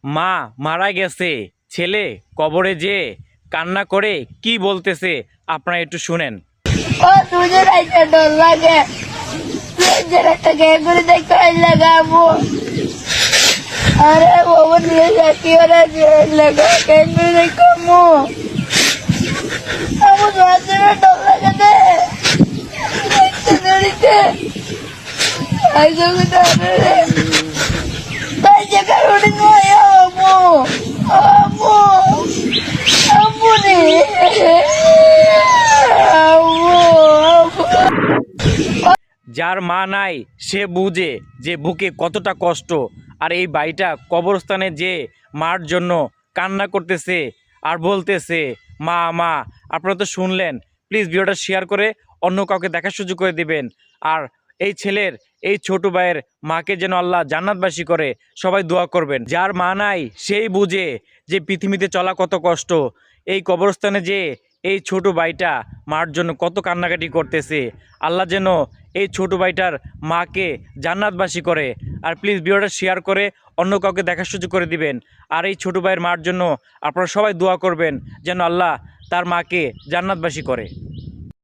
মা মারা গেছে, ছেলে কবরে যে কান্না করে কি বলতেছে আপনারা একটু শুনেন। ও তুঝে রাইতে ডর লাগে, তুই একটা গে করে দেখতে লাগাবো। আরে বাবা নিয়ে যাচ্ছি ওরা লাগা গে করে দেখবো। আমার রাতে ডর লাগে দে রাইতে আই যাবে তারে তাই জায়গা উড়ে গিয়ে আমু আমু আমু নে যার মা নাই সে বুঝে যে বুকে কতটা কষ্ট। আর এই ভাইটা কবরস্থানে যে মার জন্য কান্না করতেছে আর বলতেছে মা মা। আপনারা তো শুনলেন, প্লিজ ভিডিওটা শেয়ার করে অন্য কাউকে দেখার সুযোগ করে দিবেন। আর এই ছেলের এই ছোট ভাইয়ের মাকে যেন আল্লাহ জান্নাতবাসী করে সবাই দোয়া করবেন। যার মা নাই সেই বুঝে যে পৃথিবীতে চলা কত কষ্ট। এই কবরস্থানে যে এই ছোট ভাইটা মার জন্য কত কান্নাকাটি করতেছে, আল্লাহ যেন এই ছোট ভাইটার মাকে জান্নাতবাসী করে। আর প্লিজ ভিডিওটা শেয়ার করে অন্য কাউকে দেখার সুযোগ করে দিবেন। আর এই ছোট ভাইয়ের মার জন্য আপনারা সবাই দোয়া করবেন যেন আল্লাহ তার মাকে জান্নাতবাসী করে।